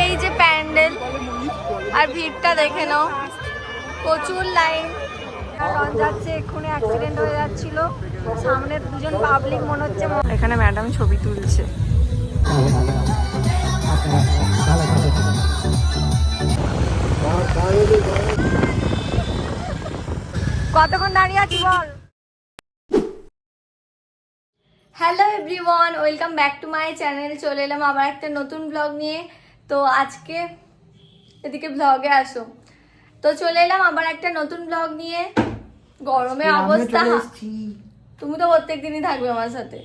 এই যে প্যান্ডেল আর ভিড়টা দেখে নাও, প্রচুর লাইন। রন যাচ্ছে, এক্ষুনি অ্যাক্সিডেন্ট হয়ে যাচ্ছিল, সামনে দুজন পাবলিক মনে হচ্ছে। এখানে ম্যাডাম ছবি তুলছে। কতক্ষণ দাঁড়িয়ে আছি বল। Hello everyone, welcome back to my channel. চলে এলাম আবার একটা নতুন ব্লগ নিয়ে। তো আজকে এদিকে ব্লগে আসো। তো চলে এলাম আবার একটা নতুন ব্লগ নিয়ে। গরমে অবস্থা, তুমি তো প্রত্যেক দিনই থাকবে আমার সাথে।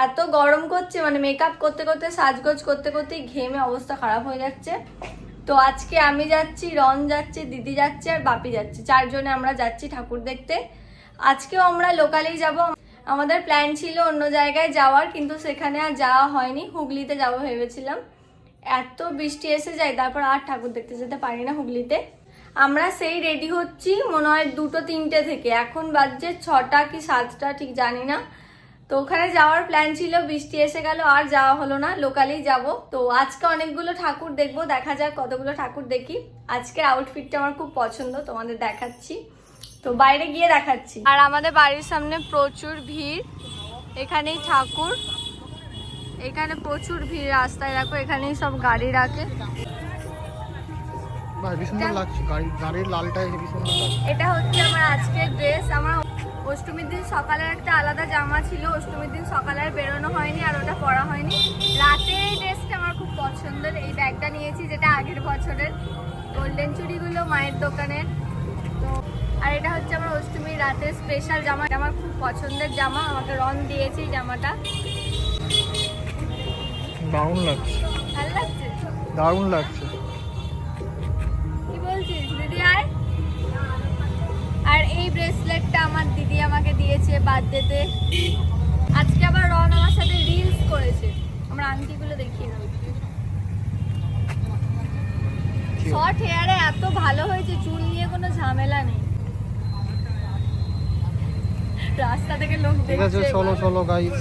এত গরম করছে, মানে মেকআপ করতে করতে সাজগোজ করতে করতেই ঘেমে অবস্থা খারাপ হয়ে যাচ্ছে। তো আজকে আমি যাচ্ছি, রন যাচ্ছে, দিদি যাচ্ছে আর বাপি যাচ্ছে, চারজনে আমরা যাচ্ছি ঠাকুর দেখতে। আজকেও আমরা লোকালেই যাব। আমাদের প্ল্যান ছিল অন্য জায়গায় যাওয়ার, কিন্তু সেখানে আর যাওয়া হয়নি। হুগলিতে যাবো ভেবেছিলাম, এত বৃষ্টি এসে যায়, তারপর আর ঠাকুর দেখতে যেতে পারি না হুগলিতে। আমরা সেই রেডি হচ্ছি মনে হয় 2-3টে থেকে, এখন বাজছে 6টা কি 7টা ঠিক জানি না। তো ওখানে যাওয়ার প্ল্যান ছিল, বৃষ্টি এসে গেল, আর যাওয়া হলো না, লোকালেই যাব। তো আজকে অনেকগুলো ঠাকুর দেখবো, দেখা যাক কতগুলো ঠাকুর দেখি। আজকের আউটফিটটা আমার খুব পছন্দ, তোমাদের দেখাচ্ছি। তো বাইরে গিয়ে দেখাচ্ছি। আর আমাদের বাড়ির সামনে প্রচুর ভিড়, এখানেই ঠাকুর, এখানে প্রচুর ভিড়। রাস্তায় দেখো, এখানেই সব গাড়ি রাখে। এটা হচ্ছে আমার আজকের ড্রেস। আমার অষ্টমীর দিন সকালের একটা আলাদা জামা ছিল, অষ্টমীর দিন সকালে আর বেরোনো হয়নি, আর ওটা পরা হয়নি। রাতে এই ড্রেসটা আমার খুব পছন্দের। এই ব্যাগটা নিয়েছি, যেটা আগের বছরের, গোল্ডেন চুড়িগুলো মায়ের দোকানের। তো আর এটা হচ্ছে আমার অষ্টমীর রাতের স্পেশাল জামা, আমার খুব পছন্দের জামা। আমাকে রন দিয়েছে এই জামাটা, দারুণ লাগছে। ভালো লাগছে, দারুণ লাগছে। কি বলছিস দিদি? আর এই ব্রেসলেটটা আমার দিদি আমাকে দিয়েছে বার্থডেতে। আজকে আবার রন আমার সাথে রিলস করেছে। আমরা আংটিগুলো দেখিয়ে দেবো। শর্ট হেয়ারে এত ভালো হয়েছে, চুল নিয়ে কোনো ঝামেলা নেই। রাস্তা থেকে লোক দেখছে। চলো গাইস।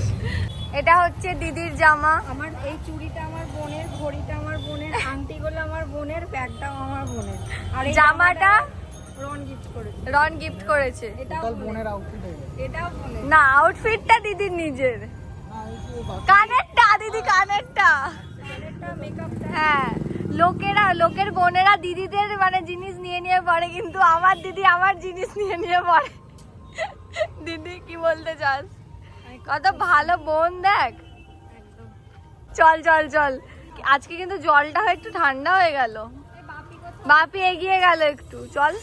এটা হচ্ছে দিদির জামা। আমার এই চুড়িটা আমার বোনের, ঘড়িটা আমার বোনের, আংটিগুলো আমার বোনের, ব্যাগটাও আমার বোনের। আর এই জামাটা রন গিফট করেছে। এটাও বোনের আউটফিট। এটাও বোনের না, আউটফিটটা দিদির নিজের। কানেরটা দিদি, কানেরটা, মেকআপটা। হ্যাঁ, লোকের বোনেরা দিদিদের মানে জিনিস নিয়ে নিয়ে পড়ে, কিন্তু আমার দিদি আমার জিনিস নিয়ে নিয়ে পড়ে। দিদি কি বলতে চাস? কত ভালো বোন দেখ। চল চল চল, আজকে কিন্তু জলটা একটু ঠান্ডা হয়ে গেল। বাপি এগিয়ে গেল একটু, চল।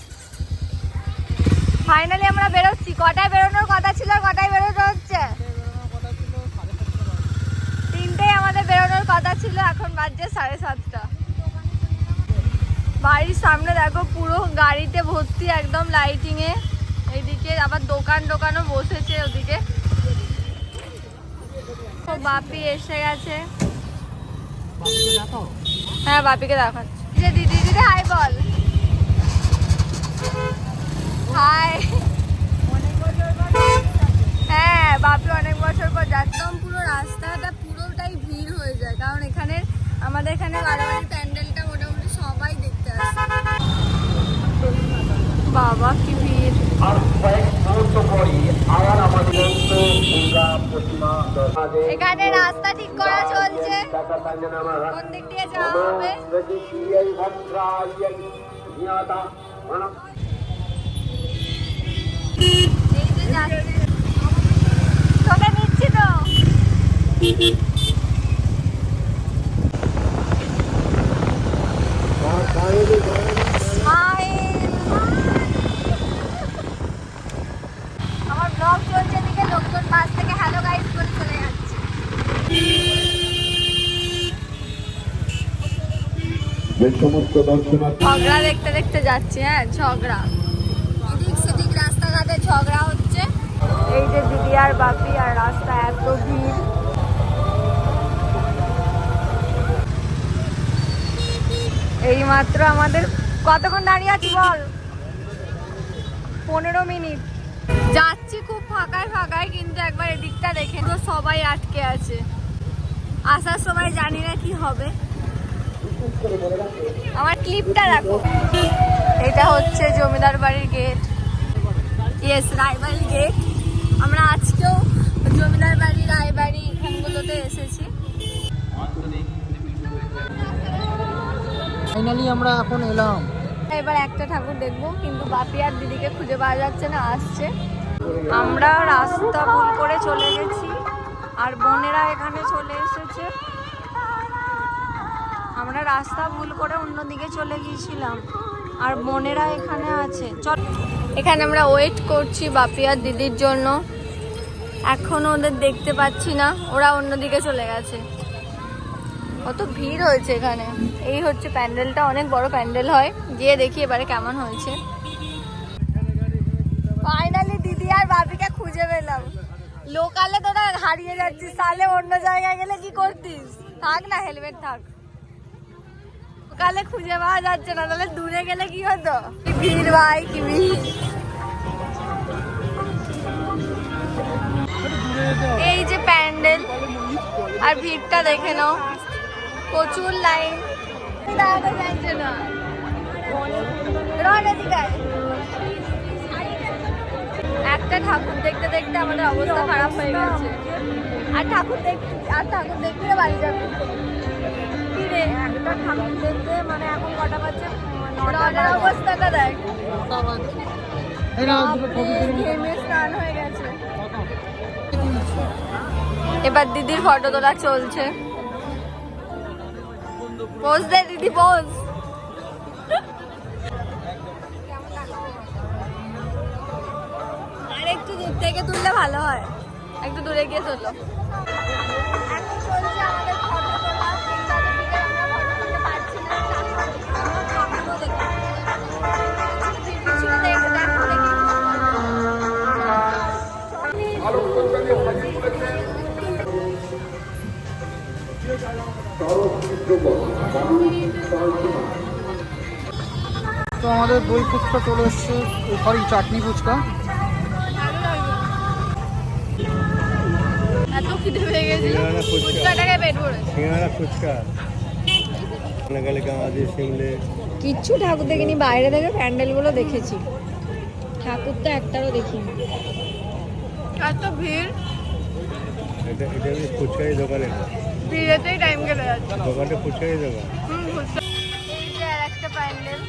ফাইনালি আমরা বেরোচ্ছি। কটায় বেরোনোর কথা ছিল, কটায় বেরোনো হচ্ছে? 3টায় আমাদের বেরোনোর কথা ছিল, এখন বাজছে 7:30। বাড়ির সামনে দেখো পুরো গাড়িতে ভর্তি, একদম লাইটিং এ। এইদিকে আবার দোকানও বসেছে ওদিকে। বাপি এসে গেছে। হ্যাঁ, বাপিকে দেখাচ্ছি। দিদি হাই বল। হাই। হ্যাঁ, বাপি অনেক বছর পর যাচ্ছে। পুরো রাস্তাটা পুরোটাই ভিড় হয়ে যায়, কারণ এখানে আমাদের এখানে বাড়াবাড়ি প্যান্ডেলটা মোটামুটি সবাই দেখতে আসে। বাবা কি ভিড়। এখানে রাস্তা ঠিক করা চলছে, কোন দিক দিয়ে যাওয়া হবে। তোকে নিচ্ছি তো। আমার ব্লগ চলছে, দিকে লোকজন পাশ থেকে হ্যালো গাইস বলে চলে যাচ্ছে। ঝগড়া দেখতে দেখতে যাচ্ছি। হ্যাঁ, ঝগড়া, এদিক সেদিক রাস্তাঘাটে ঝগড়া হচ্ছে। এই যে দিদি আর বাপি, আর রাস্তা এত ভিড়। এই মাত্র আমাদের, কতক্ষণ দাঁড়িয়ে আছি বল? 15 মিনিট। যাচ্ছি খুব ফাঁকায়, কিন্তু একবার এদিকটা দেখে তো, সবাই আটকে আছে। আসার সময় জানি না কি হবে। আমার ক্লিপটা রাখো। এটা হচ্ছে জমিদার বাড়ির গেট। Yes, Raybari gate. আমরা আজকেও জমিদার বাড়ি, রায়বাড়ি এখানগুলোতে এসেছি। ফাইনালি আমরা এখন এলাম। এবার একটা ঠাকুর দেখবো, কিন্তু বাপি আর দিদিকে খুঁজে পাওয়া যাচ্ছে না, আসছে। আমরা রাস্তা ভুল করে চলে গেছি আর বোনেরা এখানে চলে এসেছে। আমরা রাস্তা ভুল করে অন্যদিকে চলে গিয়েছিলাম আর বোনেরা এখানে আছে। চল, এখানে আমরা ওয়েট করছি বাপি আর দিদির জন্য। এখনো ওদের দেখতে পাচ্ছি না, ওরা অন্যদিকে চলে গেছে। কত ভিড় হয়েছে এখানে। এই হচ্ছে প্যান্ডেলটা, অনেক বড় প্যান্ডেল হয়। গিয়ে দেখি এবারে কেমন হয়েছে। ফাইনালি দিদি আর বাপিকে খুঁজে পেলাম। লোকালে তোরা হারিয়ে যাচ্ছিস, তাহলে অন্য জায়গায় গেলে কি করতিস? থাক না, হেলমেট থাক। লোকালে খুঁজে পাওয়া যাচ্ছে না, তাহলে দূরে গেলে কি হতো? কি ভিড় ভাই, কি ভিড়। এই যে প্যান্ডেল আর ভিড়টা দেখে নাও, প্রচুর লাইন। একটা ঠাকুর দেখতে দেখতে আমাদের অবস্থা খারাপ হয়ে গেছে। আর ঠাকুর দেখতে বাড়ি যাবে কি রে? একটা ঠাকুর দেখতে মানে এখন কটা বাজছে? অবস্থাটা দেখ, ঘেমে স্নান হয়ে গেছে। এবার দিদির ফটো তোলা চলছে। পোজ দে দিদি, পোজ। আর একটু দূর থেকে তুললে ভালো হয়, একটু দূরে গিয়ে তুললো। এখন চলছে আমাদের ফটো তোলা, কিন্তু আমরা ফটো তুলতে পারছি না। তো আমাদের দই ফুচকা চলে এসছে, সরি চাটনি ফুচকা। এত খিদে পেয়ে গেছে, ফুচকাটাকে পেট ভরেছে। ফুচকা কিচ্ছু ঠাকুর দেখিনি, বাইরে থেকে প্যান্ডেলগুলো দেখেছি, ঠাকুর তো একটারও দেখিনি। এত ভিড়, ফুচকাই দোকানে, ভিড়েতেই টাইম কেটে যাচ্ছে। দোকানটা ফুচকাই দোকান। এই যে আর একটা প্যান্ডেল,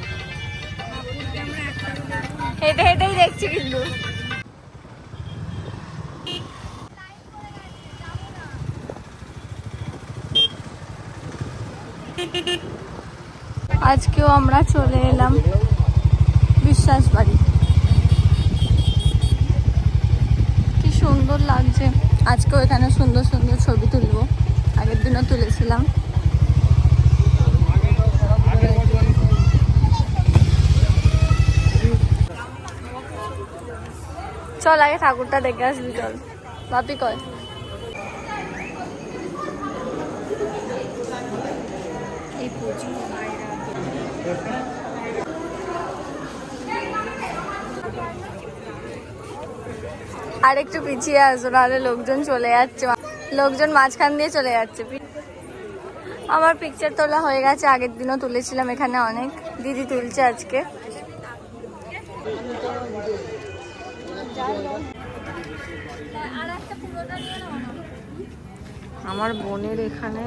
হেঁটে হেঁটেই দেখছি কিন্তু। আজকেও আমরা চলে এলাম বিশ্বাস বাড়ি। কি সুন্দর লাগছে। আজকেও এখানে সুন্দর সুন্দর ছবি তুলবো, আগের দিনও তুলেছিলাম। চল আগে ঠাকুরটা দেখে আসবি, চল। বাপি কয় আর একটু পিছিয়ে আসো, নাহলে লোকজন চলে যাচ্ছে, লোকজন মাঝখান দিয়ে চলে যাচ্ছে। আমার পিকচার তোলা হয়ে গেছে, আগের দিনও তুলেছিলাম এখানে অনেক। দিদি তুলছে আজকে। আমার বোনের এখানে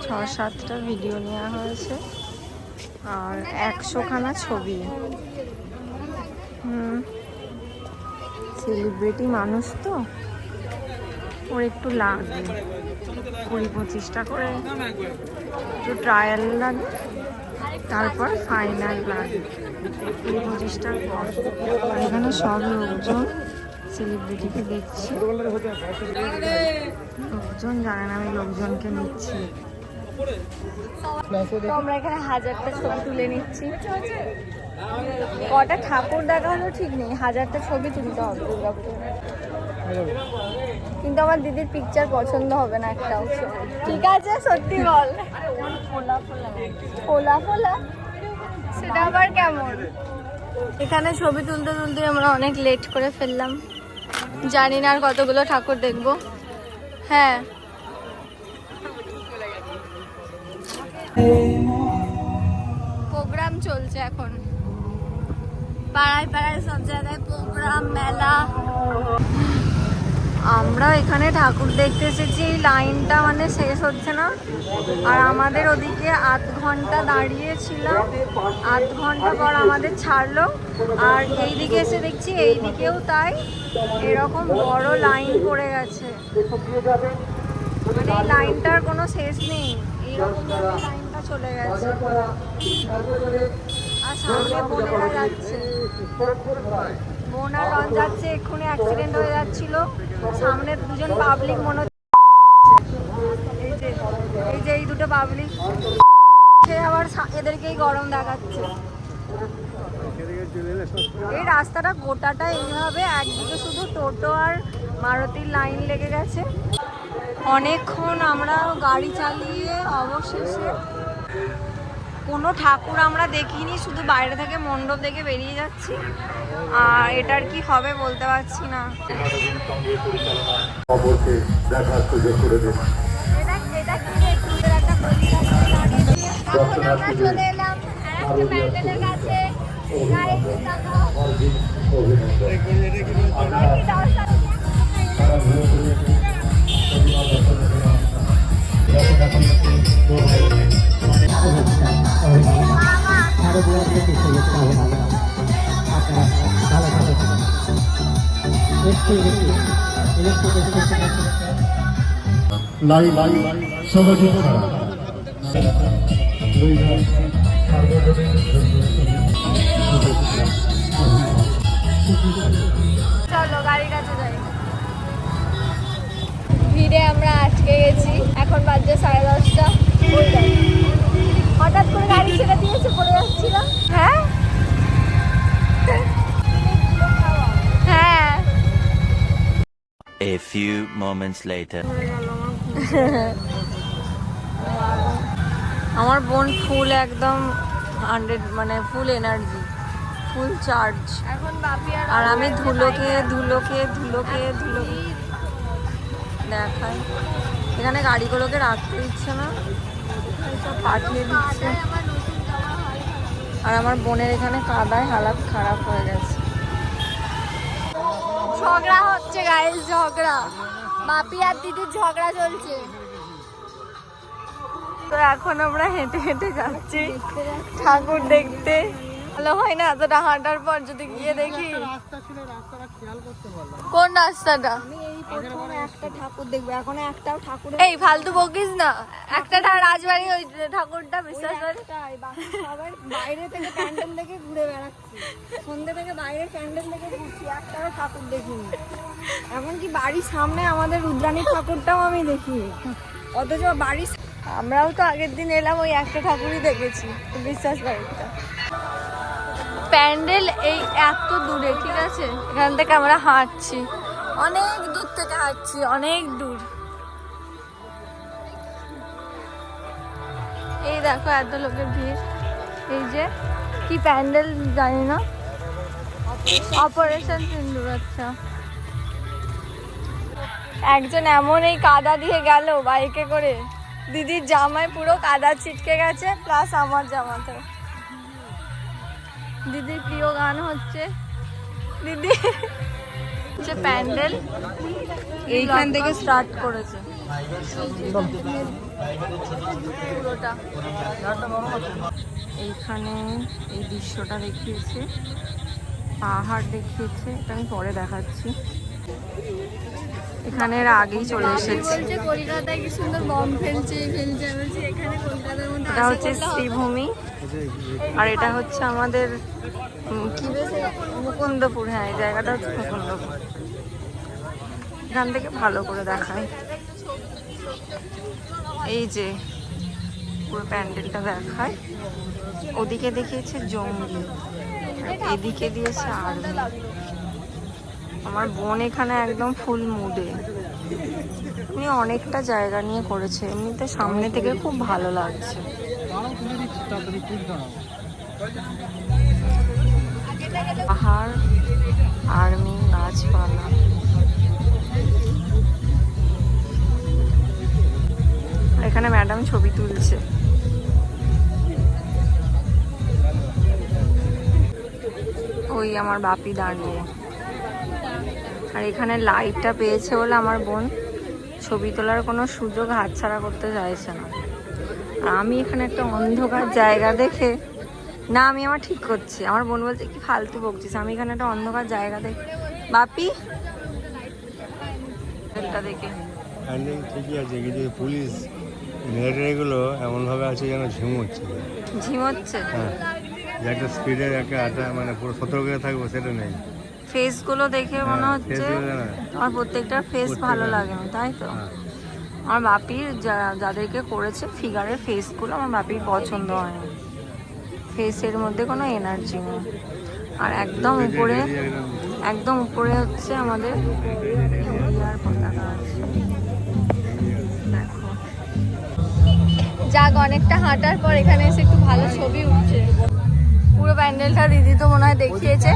6-7টা ভিডিও নেওয়া হয়েছে আর 100খানা ছবি। সেলিব্রিটি মানুষ তো, ওর একটু লাগে 20-25টা করে একটু ট্রায়াল লাগে, তারপর ফাইনাল লাগে 20-25টার পর। এখানে সব লোকজন সেলিব্রিটিকে দেখছি, লোকজন জানে না আমি লোকজনকে নিচ্ছি। তো আমরা এখানে 1000টা ছবি তুলে নিচ্ছি। কটা ঠাকুর দেখা হলো ঠিক নেই, 1000টা ছবি তুলতে হবে দুর্গাপুরে। কিন্তু আমার দিদির পিকচার পছন্দ হবে না একটাও। ঠিক আছে, সত্যি বল। ফোলা ফোলা সেটা আবার কেমন? এখানে ছবি তুলতে তুলতে আমরা অনেক লেট করে ফেললাম। জানি না আর কতগুলো ঠাকুর দেখবো। হ্যাঁ, প্রোগ্রাম চলছে এখন, পাড়ায় পাড়ায় সব জায়গায় প্রোগ্রাম, মেলা। আমরা এখানে ঠাকুর দেখতে এসেছি, লাইনটা মানে শেষ হচ্ছে না। আর আমাদের ওদিকে 8 ঘন্টা দাঁড়িয়েছিলাম, 8 ঘন্টা পর আমাদের ছাড়লো। আর এইদিকে এসে দেখছি এইদিকেও তাই, এরকম বড় লাইন পড়ে গেছে। মানে এই লাইনটার কোনো শেষ নেই, এইরকম লাইনটা চলে গেছে। আর সামনে বোনেরা যাচ্ছে, বোন আর রন যাচ্ছে, এক্ষুনি অ্যাক্সিডেন্ট হয়ে যাচ্ছিল। সামনে দুজন পাবলিক মনে হচ্ছে, এই যে এই দুটো পাবলিক, সে আবার এদেরকেই গরম দেখাচ্ছে। এই রাস্তাটা গোটাটা এইভাবে, একদিকে শুধু টোটো আর মারুতির লাইন লেগে গেছে। অনেকক্ষণ আমরা গাড়ি চালিয়ে অবশেষে কোনো ঠাকুর আমরা দেখিনি, শুধু বাইরে থেকে মণ্ডপ দেখে বেরিয়ে যাচ্ছি। আর এটার কি হবে বলতে পারছি না। লাই সহযোগ চলো গাড়ির কাছে যাই। ভিড়ে আমরা আটকে গেছি, এখন বাজছে 10:30। হঠাৎ করে গাড়ি ছেড়ে দিয়েছে, পড়ে যাচ্ছিল। হ্যাঁ হ্যাঁ। A few moments later. আমার বোন ফুল একদম 100, মানে ফুল এনার্জি, ফুল চার্জ। এখন বাপি আর আমি ধুলোকে দেখাই। এখানে গাড়িগুলোকে রাখতে দিচ্ছে না, সব পাঠিয়ে দিচ্ছে। আর আমার বোনের এখানে কাদায় হালাত খারাপ হয়ে গেছে। ঝগড়া হচ্ছে গাইস, ঝগড়া, বাপি আর দিদির ঝগড়া চলছে। তো এখন আমরা হেঁটে হেঁটে যাচ্ছি ঠাকুর দেখতে। ভালো হয় না এতটা হাঁটার পর যদি গিয়ে দেখি। রাস্তা ছিল, রাস্তাটা খেয়াল করতে পারলাম। কোন রাস্তাটা? এই প্রথম একটা ঠাকুর দেখবো, এখন একটাও ঠাকুর। এই ফালতু বকিস না, একটা রাজবাড়ি ওই ঠাকুরটা বিশ্বাস করে। সবাই বাইরে থেকে প্যান্ডেল দেখে ঘুরে বেড়াচ্ছি, সন্ধ্যে থেকে বাইরে প্যান্ডেল দেখে ঘুরছি, একটাও ঠাকুর দেখিনি। এমনকি বাড়ির সামনে আমাদের রুদ্রাণী ঠাকুরটাও আমি দেখিনি, অথচ বাড়ির। আমরাও তো আগের দিন এলাম, ওই একটা ঠাকুরই দেখেছি, বিশ্বাস বাড়িটা। প্যান্ডেল এই এত দূরে, ঠিক আছে, এখান থেকে আমরা হাঁটছি, অনেক দূর থেকে হাঁটছি, অনেক দূর। এই দেখো এত লোকের ভিড়। এই যে কি প্যান্ডেল জানি না, অপারেশন সিন্দুর। আচ্ছা, একজন এমন এই কাদা দিয়ে গেল বাইকে করে, দিদির জামায় পুরো কাদা ছিটকে গেছে, প্লাস আমার জামাতে। দিদির প্রিয় গান হচ্ছে, দিদি হচ্ছে প্যান্ডেল এইখান থেকে স্টার্ট করেছে পুরোটা। এইখানে এই দৃশ্যটা দেখিয়েছে, পাহাড় দেখিয়েছে, এটা আমি পরে দেখাচ্ছি। এখানে এর আগেই চলে এসেছি। বলছে কলকাতায় কি সুন্দর বম ফেলছে। বলছি এখানে কলকাতার মধ্যে এটা হচ্ছে শ্রীভূমি, আর এটা হচ্ছে আমাদের কি বেশি মুকুন্দপুর। হ্যাঁ, এই জায়গাটা হচ্ছে মুকুন্দপুর। এখান থেকে ভালো করে দেখায়, এই যে পুরো প্যান্ডেলটা দেখায়। ওদিকে দেখিয়েছে জঙ্গি, এদিকে দিয়েছে আর্মি। আমার বোন এখানে একদম ফুল মুডে, উনি অনেকটা জায়গা নিয়ে করেছে। এমনিতে সামনে থেকে খুব ভালো লাগছে। পাহাড়, আর্মি, গাছপালা, ম্যাডাম ছবি তুলছে। ওই আমার বাপি দাঁড়িয়ে, আর এখানে লাইটটা পেয়েছে বলে আমার বোন ছবি তোলার কোনো সুযোগ হাতছাড়া করতে চাইছে না। আর আমি এখানে একটা অন্ধকার জায়গা দেখে, না আমি আমার ঠিক করছি, আমার বোন বলছে কি ফালতু বকছিস, আমি এখানে একটা অন্ধকার জায়গা দেখে বাপি এটা দেখে হ্যান্ডেল ঠিকই আছে, কিন্তু পুলিশ মেয়েটাগুলো এমনভাবে আছে যেন ঝিমোচ্ছে। ঝিমোচ্ছে? হ্যাঁ, যে একটা স্পিডের একটা মানে পুরো সতর্ক থাকবো সেটা নেই। ফেসগুলো দেখে মনে হচ্ছে আমার প্রত্যেকটা ফেস ভালো লাগে না, তাই তো? আমার বাপির যাদেরকে করেছে ফিগারের ফেসগুলো আমার বাপির পছন্দ হয় না, ফেসের মধ্যে কোনো এনার্জি নেই। আর একদম উপরে হচ্ছে আমাদের ইন্ডিয়ার পতাকা আছে, দেখো। যাক, অনেকটা হাঁটার পর এখানে এসে একটু ভালো ছবি উঠছে। পুরো প্যান্ডেলটা দিদি তো মনে হয় দেখিয়েছে।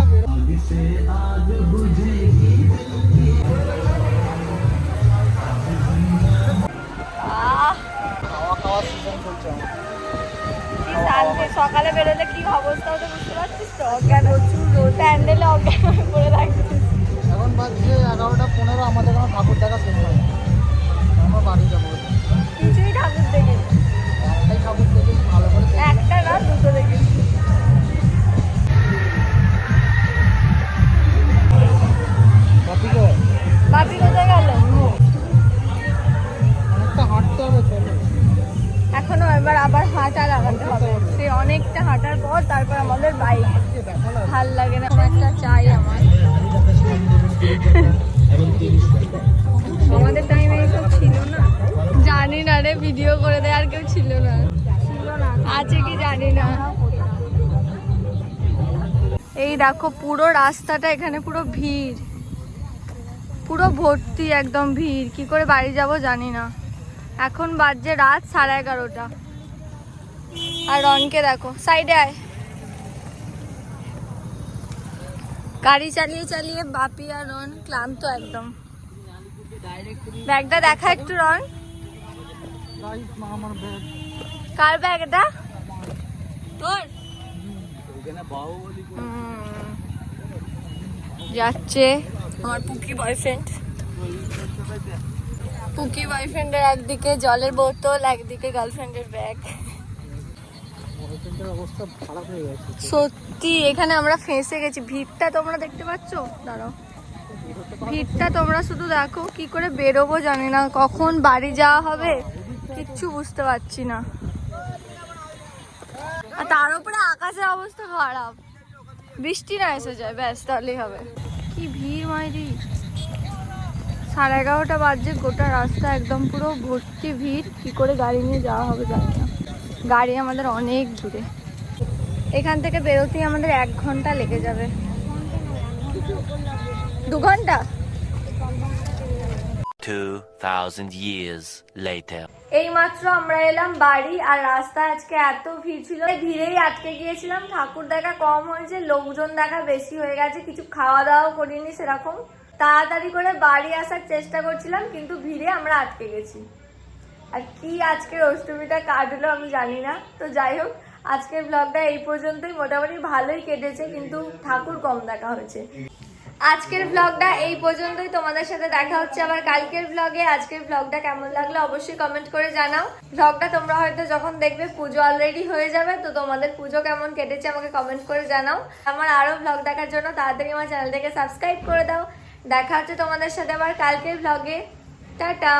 সকালে বেরোলে কি অবস্থা হতো বুঝতে পারছিস তো? অজ্ঞান, প্রচুর রোদ, প্যান্ডেলে অজ্ঞান হয়ে পড়ে থাকছিস। এখন বাজছে 11:15, আমাদের কোনো ঠাকুর দেখা শেষ হয়, আমরা বাড়ি যাবো। কিছুই ঠাকুর দেখে একটাই ঠাকুর দেখে ভালো করে একটা না, দুটো দেখে। বাপি কোথায় গেল? অনেকটা হাঁটতে হবে, চলো। এখনো এবার আবার হাঁটা লাগাতে হবে, সে অনেকটা হাঁটার পর তারপর আমাদের বাইক। ভাল লাগে না, একটা চাই আমার। আমাদের টাইমে এসব ছিল না, জানি না রে, ভিডিও করে দেয় আর কেউ ছিল না, আছে কি জানি না। এই দেখো পুরো রাস্তাটা এখানে পুরো ভিড়, পুরো ভর্তি একদম ভিড়। কি করে বাড়ি যাব জানি না। এখন বাজছে রাত 11:30। আর রনকে দেখো, সাইডে আয়। গাড়ি চালিয়ে চালিয়ে বাপি আর রন ক্লান্ত একদম। ব্যাগটা দেখা একটু রন। কার ব্যাগ এটা? তোর? যাচ্ছে আমার পুকি বয়ফ্রেন্ড। পুকি বয়ফ্রেন্ডের একদিকে জলের বোতল, একদিকে গার্লফ্রেন্ডের ব্যাগ। অবস্থা খারাপ হয়ে গেছে সত্যি, এখানে আমরা ফেঁসে গেছি। ভিড়টা তোমরা দেখতে পাচ্ছ? দাঁড়াও, ভিড়টা তোমরা শুধু দেখো। কি করে বেরোবো জানি না, কখন বাড়ি যাওয়া হবে কিচ্ছু বুঝতে পারছি না। আর তার উপরে আকাশের অবস্থা খারাপ, বৃষ্টি না এসে যায় ব্যাস, তাহলেই হবে। কি ভিড় মাইরি! 11:30 বাজছে, গোটা রাস্তা একদম পুরো ভর্তি ভিড়। কি করে গাড়ি নিয়ে যাওয়া হবে জানি না। গাড়ি আমাদের অনেক দূরে, এখান থেকে বেরোতেই আমাদের 1 ঘন্টা লেগে যাবে। 2 ঘন্টা? 2000 years later. এই মাত্র আমরা এলাম বাড়ি, আর রাস্তা আজকে এত ভিড় ছিল, ভিড়েই আটকে গিয়েছিলাম। ঠাকুর দেখা কম হয়েছে, লোকজন দেখা বেশি হয়ে গেছে। কিছু খাওয়া দাওয়াও করিনি সেরকম। তাড়াতাড়ি করে বাড়ি আসার চেষ্টা করছিলাম, কিন্তু ভিড়ে আমরা আটকে গেছি। আর কি আজকের অষ্টমীটা কাটলো আমি জানি না। তো যাই হোক, আজকের ব্লগটা এই পর্যন্তই। মোটামুটি ভালোই কেটেছে, কিন্তু ঠাকুর কম দেখা হয়েছে। আজকের ব্লগটা এই পর্যন্তই। তোমাদের সাথে দেখা হচ্ছে আবার কালকের ব্লগে। আজকের ব্লগটা কেমন লাগলো অবশ্যই কমেন্ট করে জানাও। ব্লগটা তোমরা হয়তো যখন দেখবে পুজো অলরেডি হয়ে যাবে, তো তোমাদের পুজো কেমন কেটেছে আমাকে কমেন্ট করে জানাও। আমার আরো ব্লগ দেখার জন্য তাড়াতাড়ি আমার চ্যানেলটাকে সাবস্ক্রাইব করে দাও। দেখা হচ্ছে তোমাদের সাথে আবার কালকের ব্লগে। টাটা।